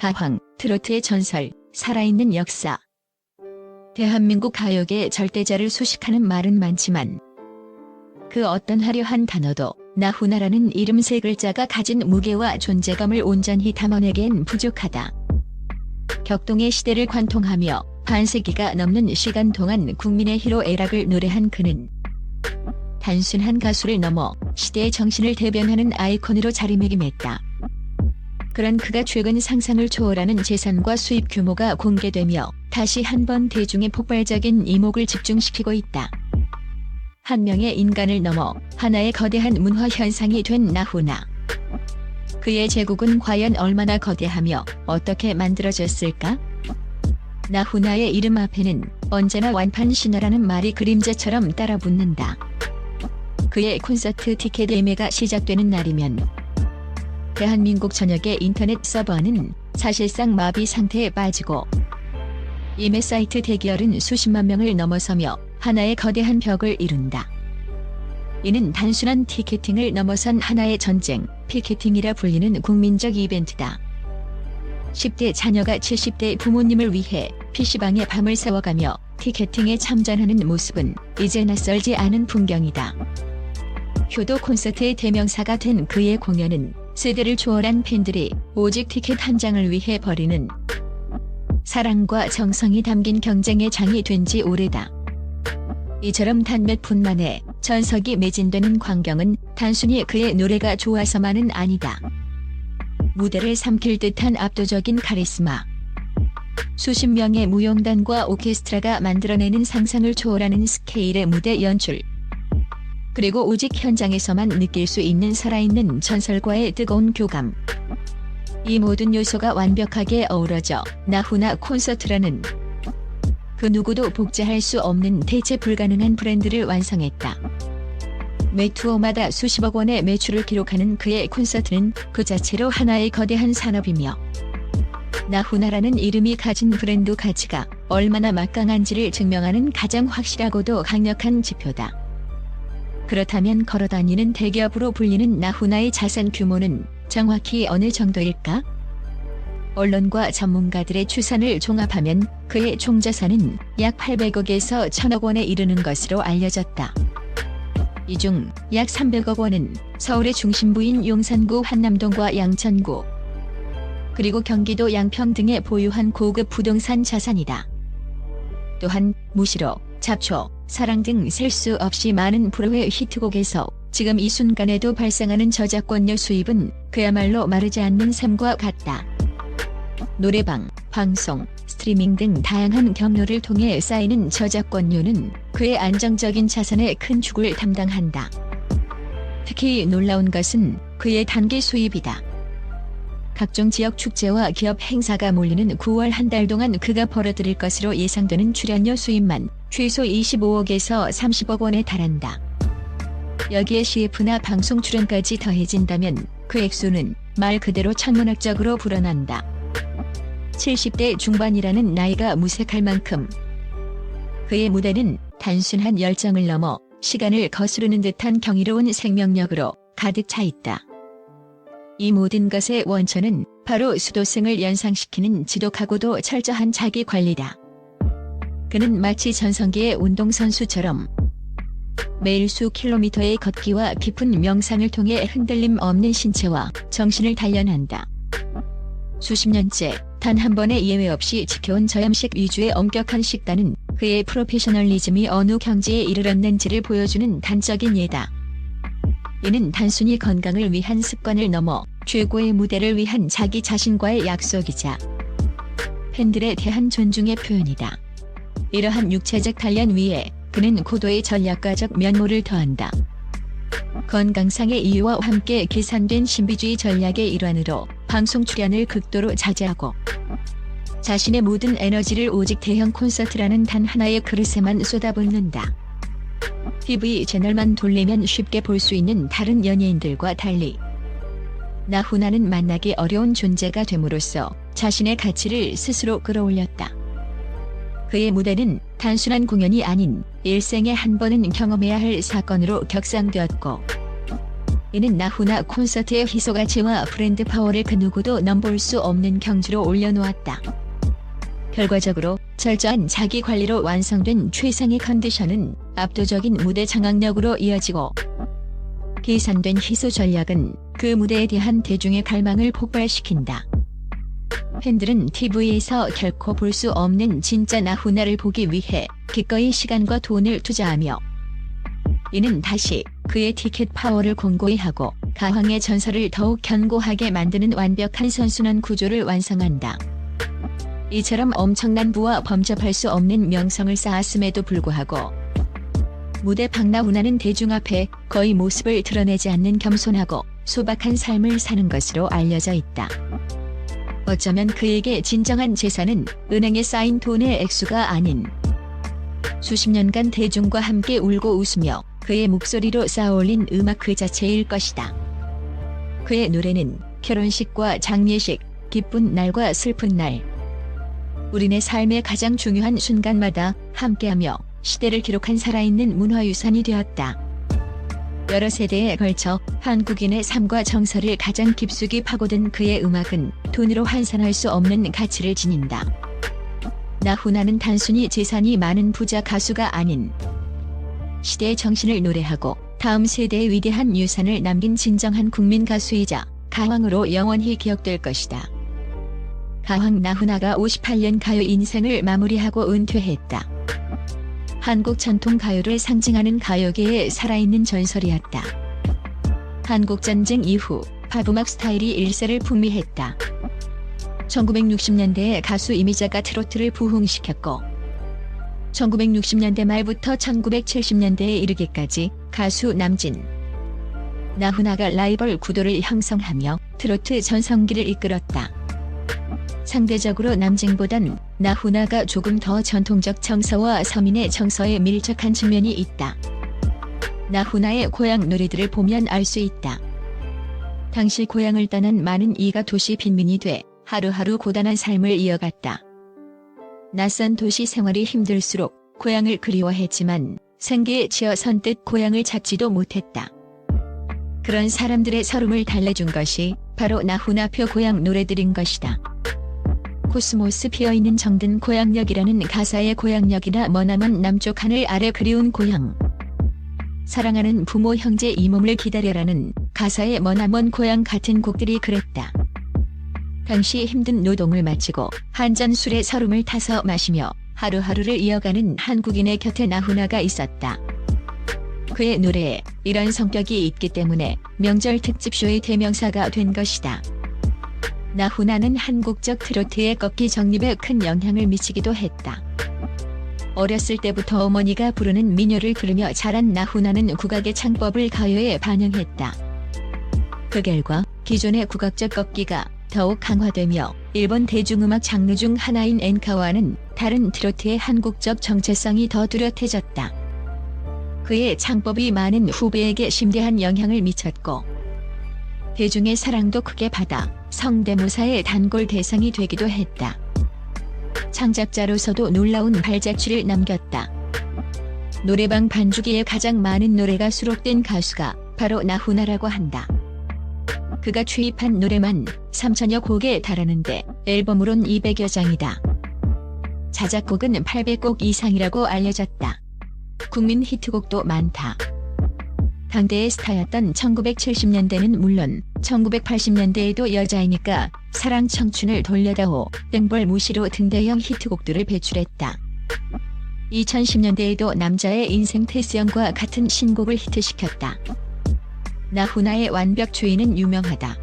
가왕, 트로트의 전설, 살아있는 역사. 대한민국 가요계의 절대자를 소식하는 말은 많지만 그 어떤 화려한 단어도 나훈아라는 이름 세 글자가 가진 무게와 존재감을 온전히 담아내기엔 부족하다. 격동의 시대를 관통하며 반세기가 넘는 시간 동안 국민의 희로애락을 노래한 그는 단순한 가수를 넘어 시대의 정신을 대변하는 아이콘으로 자리매김했다. 그런 그가 최근 상상을 초월하는 재산과 수입 규모가 공개되며 다시 한번 대중의 폭발적인 이목을 집중시키고 있다. 한 명의 인간을 넘어 하나의 거대한 문화 현상이 된 나훈아. 그의 제국은 과연 얼마나 거대하며 어떻게 만들어졌을까? 나훈아의 이름 앞에는 언제나 완판 신화라는 말이 그림자처럼 따라붙는다. 그의 콘서트 티켓 예매가 시작되는 날이면 대한민국 전역의 인터넷 서버는 사실상 마비 상태에 빠지고 예매 사이트 대기열은 수십만 명을 넘어서며 하나의 거대한 벽을 이룬다. 이는 단순한 티켓팅을 넘어선 하나의 전쟁, 피켓팅이라 불리는 국민적 이벤트다. 10대 자녀가 70대 부모님을 위해 PC방에 밤을 새워가며 티켓팅에 참전하는 모습은 이제 낯설지 않은 풍경이다. 효도 콘서트의 대명사가 된 그의 공연은 세대를 초월한 팬들이 오직 티켓 한 장을 위해 벌이는 사랑과 정성이 담긴 경쟁의 장이 된 지 오래다. 이처럼 단 몇 분 만에 전석이 매진되는 광경은 단순히 그의 노래가 좋아서만은 아니다. 무대를 삼킬 듯한 압도적인 카리스마, 수십 명의 무용단과 오케스트라가 만들어내는 상상을 초월하는 스케일의 무대 연출, 그리고 오직 현장에서만 느낄 수 있는 살아있는 전설과의 뜨거운 교감. 이 모든 요소가 완벽하게 어우러져 나훈아 콘서트라는 그 누구도 복제할 수 없는 대체 불가능한 브랜드를 완성했다. 매 투어마다 수십억 원의 매출을 기록하는 그의 콘서트는 그 자체로 하나의 거대한 산업이며 나훈아라는 이름이 가진 브랜드 가치가 얼마나 막강한지를 증명하는 가장 확실하고도 강력한 지표다. 그렇다면 걸어다니는 대기업으로 불리는 나훈아의 자산 규모는 정확히 어느 정도일까? 언론과 전문가들의 추산을 종합하면 그의 총자산은 약 800억에서 1000억 원에 이르는 것으로 알려졌다. 이 중 약 300억 원은 서울의 중심부인 용산구 한남동과 양천구, 그리고 경기도 양평 등에 보유한 고급 부동산 자산이다. 또한 무시로, 잡초, 사랑 등 셀 수 없이 많은 프로의 히트곡에서 지금 이 순간에도 발생하는 저작권료 수입은 그야말로 마르지 않는 샘과 같다. 노래방, 방송, 스트리밍 등 다양한 경로를 통해 쌓이는 저작권료는 그의 안정적인 자산의 큰 축을 담당한다. 특히 놀라운 것은 그의 단기 수입이다. 각종 지역 축제와 기업 행사가 몰리는 9월 한 달 동안 그가 벌어들일 것으로 예상되는 출연료 수입만 최소 25억에서 30억 원에 달한다. 여기에 CF나 방송 출연까지 더해진다면 그 액수는 말 그대로 천문학적으로 불어난다. 70대 중반이라는 나이가 무색할 만큼 그의 무대는 단순한 열정을 넘어 시간을 거스르는 듯한 경이로운 생명력으로 가득 차 있다. 이 모든 것의 원천은 바로 수도승을 연상시키는 지독하고도 철저한 자기 관리다. 그는 마치 전성기의 운동선수처럼 매일 수 킬로미터의 걷기와 깊은 명상을 통해 흔들림 없는 신체와 정신을 단련한다. 수십 년째 단 한 번의 예외 없이 지켜온 저염식 위주의 엄격한 식단은 그의 프로페셔널리즘이 어느 경지에 이르렀는지를 보여주는 단적인 예다. 이는 단순히 건강을 위한 습관을 넘어 최고의 무대를 위한 자기 자신과의 약속이자 팬들에 대한 존중의 표현이다. 이러한 육체적 단련 위에 그는 고도의 전략가적 면모를 더한다. 건강상의 이유와 함께 계산된 신비주의 전략의 일환으로 방송 출연을 극도로 자제하고 자신의 모든 에너지를 오직 대형 콘서트라는 단 하나의 그릇에만 쏟아붓는다. TV 채널만 돌리면 쉽게 볼 수 있는 다른 연예인들과 달리 나훈아는 만나기 어려운 존재가 됨으로써 자신의 가치를 스스로 끌어올렸다. 그의 무대는 단순한 공연이 아닌 일생에 한 번은 경험해야 할 사건으로 격상되었고 이는 나훈아 콘서트의 희소가치와 브랜드 파워를 그 누구도 넘볼 수 없는 경지로 올려놓았다. 결과적으로 철저한 자기관리로 완성된 최상의 컨디션은 압도적인 무대 장악력으로 이어지고, 계산된 희소 전략은 그 무대에 대한 대중의 갈망을 폭발시킨다. 팬들은 TV에서 결코 볼 수 없는 진짜 나훈아를 보기 위해 기꺼이 시간과 돈을 투자하며, 이는 다시 그의 티켓 파워를 공고히 하고 가왕의 전설을 더욱 견고하게 만드는 완벽한 선순환 구조를 완성한다. 이처럼 엄청난 부와 범접할 수 없는 명성을 쌓았음에도 불구하고 무대 밖 나훈아는 대중 앞에 거의 모습을 드러내지 않는 겸손하고 소박한 삶을 사는 것으로 알려져 있다. 어쩌면 그에게 진정한 재산은 은행에 쌓인 돈의 액수가 아닌 수십 년간 대중과 함께 울고 웃으며 그의 목소리로 쌓아올린 음악 그 자체일 것이다. 그의 노래는 결혼식과 장례식, 기쁜 날과 슬픈 날, 우리네 삶의 가장 중요한 순간마다 함께하며 시대를 기록한 살아있는 문화유산이 되었다. 여러 세대에 걸쳐 한국인의 삶과 정서를 가장 깊숙이 파고든 그의 음악은 돈으로 환산할 수 없는 가치를 지닌다. 나훈아는 단순히 재산이 많은 부자 가수가 아닌 시대의 정신을 노래하고 다음 세대의 위대한 유산을 남긴 진정한 국민 가수이자 가왕으로 영원히 기억될 것이다. 가왕 나훈아가 58년 가요 인생을 마무리하고 은퇴했다. 한국 전통 가요를 상징하는 가요계의 살아있는 전설이었다. 한국전쟁 이후 팝음악 스타일이 일세를 풍미했다. 1960년대에 가수 이미자가 트로트를 부흥시켰고, 1960년대 말부터 1970년대에 이르기까지 가수 남진, 나훈아가 라이벌 구도를 형성하며 트로트 전성기를 이끌었다. 상대적으로 남진보단 나훈아가 조금 더 전통적 정서와 서민의 정서에 밀접한 측면이 있다. 나훈아의 고향 노래들을 보면 알 수 있다. 당시 고향을 떠난 많은 이가 도시 빈민이 돼 하루하루 고단한 삶을 이어갔다. 낯선 도시 생활이 힘들수록 고향을 그리워했지만 생계에 치여 선뜻 고향을 찾지도 못했다. 그런 사람들의 서름을 달래준 것이 바로 나훈아표 고향 노래들인 것이다. 코스모스 피어있는 정든 고향역이라는 가사의 고향역이나 머나먼 남쪽 하늘 아래 그리운 고향, 사랑하는 부모 형제 이 몸을 기다려라는 가사의 머나먼 고향 같은 곡들이 그랬다. 당시 힘든 노동을 마치고 한 잔 술에 서름을 타서 마시며 하루하루를 이어가는 한국인의 곁에 나훈아가 있었다. 그의 노래에 이런 성격이 있기 때문에 명절 특집쇼의 대명사가 된 것이다. 나훈아는 한국적 트로트의 꺾기 정립에 큰 영향을 미치기도 했다. 어렸을 때부터 어머니가 부르는 민요를 들으며 자란 나훈아는 국악의 창법을 가요에 반영했다. 그 결과 기존의 국악적 꺾기가 더욱 강화되며 일본 대중음악 장르 중 하나인 엔카와는 다른 트로트의 한국적 정체성이 더 뚜렷해졌다. 그의 창법이 많은 후배에게 심대한 영향을 미쳤고, 대중의 사랑도 크게 받아 성대모사의 단골 대상이 되기도 했다. 창작자로서도 놀라운 발자취를 남겼다. 노래방 반주기에 가장 많은 노래가 수록된 가수가 바로 나훈아라고 한다. 그가 취입한 노래만 3,000여 곡에 달하는데 앨범으론 200여 장이다. 자작곡은 800곡 이상이라고 알려졌다. 국민 히트곡도 많다. 당대의 스타였던 1970년대는 물론 1980년대에도 여자이니까 사랑 청춘을 돌려다오, 땡벌 무시로 등대형 히트곡들을 배출했다. 2010년대에도 남자의 인생 테스형과 같은 신곡을 히트시켰다. 나훈아의 완벽주의는 유명하다.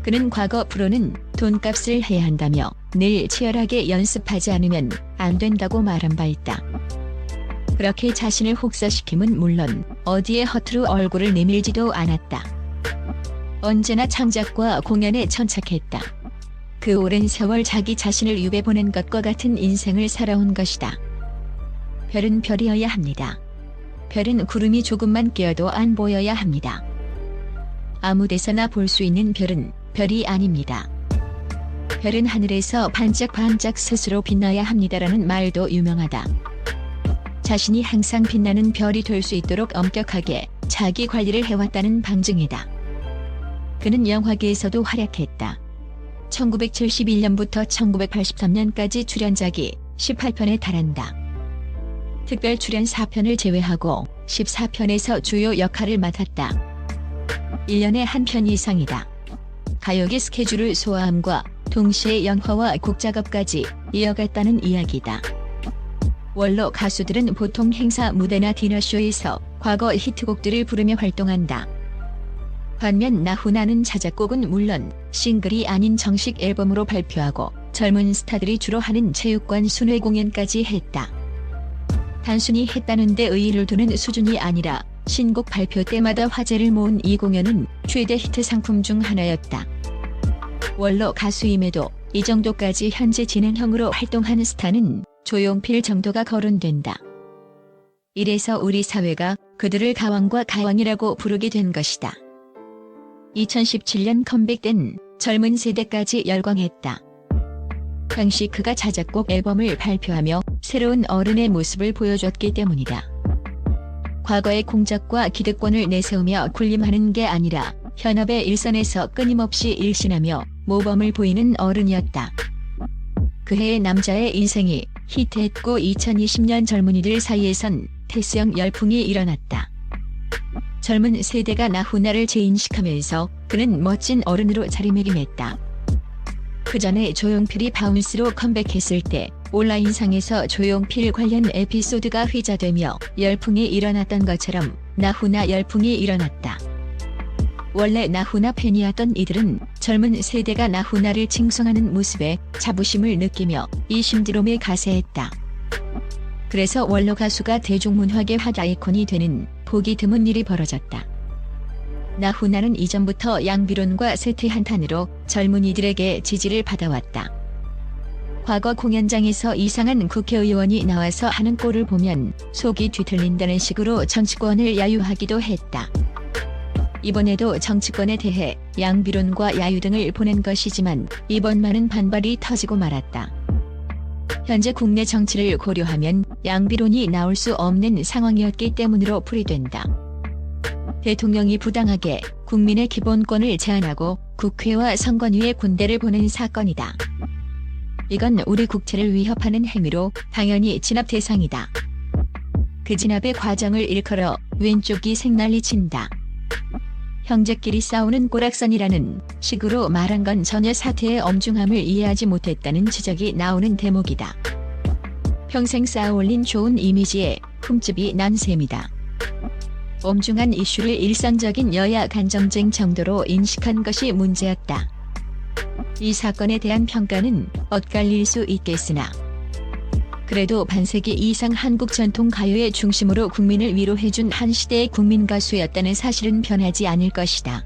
그는 과거 프로는 돈값을 해야 한다며 늘 치열하게 연습하지 않으면 안 된다고 말한 바 있다. 그렇게 자신을 혹사시킴은 물론 어디에 허투루 얼굴을 내밀지도 않았다. 언제나 창작과 공연에 천착했다. 그 오랜 세월 자기 자신을 유배 보낸 것과 같은 인생을 살아온 것이다. 별은 별이어야 합니다. 별은 구름이 조금만 끼어도 안 보여야 합니다. 아무 데서나 볼 수 있는 별은 별이 아닙니다. 별은 하늘에서 반짝반짝 스스로 빛나야 합니다라는 말도 유명하다. 자신이 항상 빛나는 별이 될 수 있도록 엄격하게 자기 관리를 해왔다는 방증이다. 그는 영화계에서도 활약했다. 1971년부터 1983년까지 출연작이 18편에 달한다. 특별 출연 4편을 제외하고 14편에서 주요 역할을 맡았다. 1년에 한 편 이상이다. 가요계 스케줄을 소화함과 동시에 영화와 곡작업까지 이어갔다는 이야기다. 원로 가수들은 보통 행사 무대나 디너쇼에서 과거 히트곡들을 부르며 활동한다. 반면 나훈아는 자작곡은 물론 싱글이 아닌 정식 앨범으로 발표하고 젊은 스타들이 주로 하는 체육관 순회 공연까지 했다. 단순히 했다는 데 의의를 두는 수준이 아니라 신곡 발표 때마다 화제를 모은 이 공연은 최대 히트 상품 중 하나였다. 원로 가수임에도 이 정도까지 현재 진행형으로 활동하는 스타는 조용필 정도가 거론된다. 이래서 우리 사회가 그들을 가왕과 가왕이라고 부르게 된 것이다. 2017년 컴백된 젊은 세대까지 열광했다. 당시 그가 자작곡 앨범을 발표하며 새로운 어른의 모습을 보여줬기 때문이다. 과거의 공작과 기득권을 내세우며 군림하는 게 아니라 현업의 일선에서 끊임없이 일신하며 모범을 보이는 어른이었다. 그해의 남자의 인생이 히트했고 2020년 젊은이들 사이에선 태수형 열풍이 일어났다. 젊은 세대가 나훈아를 재인식하면서 그는 멋진 어른으로 자리매김했다. 그 전에 조용필이 바운스로 컴백했을 때 온라인상에서 조용필 관련 에피소드가 회자되며 열풍이 일어났던 것처럼 나훈아 열풍이 일어났다. 원래 나훈아 팬이었던 이들은 젊은 세대가 나훈아를 칭송하는 모습에 자부심을 느끼며 이 심드롬에 가세했다. 그래서 원로 가수가 대중문화계 핫 아이콘이 되는 보기 드문 일이 벌어졌다. 나훈아는 이전부터 양비론과 세태한탄으로 젊은이들에게 지지를 받아왔다. 과거 공연장에서 이상한 국회의원이 나와서 하는 꼴을 보면 속이 뒤틀린다는 식으로 정치권을 야유하기도 했다. 이번에도 정치권에 대해 양비론과 야유 등을 보낸 것이지만 이번만은 반발이 터지고 말았다. 현재 국내 정치를 고려하면 양비론이 나올 수 없는 상황이었기 때문으로 풀이된다. 대통령이 부당하게 국민의 기본권을 제한하고 국회와 선관위에 군대를 보낸 사건이다. 이건 우리 국채를 위협하는 행위로 당연히 진압 대상이다. 그 진압의 과정을 일컬어 왼쪽이 생난리친다. 형제끼리 싸우는 꼬락선이라는 식으로 말한 건 전혀 사태의 엄중함을 이해하지 못했다는 지적이 나오는 대목이다. 평생 쌓아올린 좋은 이미지에 흠집이 난 셈이다. 엄중한 이슈를 일상적인 여야 간 정쟁 정도로 인식한 것이 문제였다. 이 사건에 대한 평가는 엇갈릴 수 있겠으나 그래도 반세기 이상 한국 전통 가요의 중심으로 국민을 위로해준 한 시대의 국민 가수였다는 사실은 변하지 않을 것이다.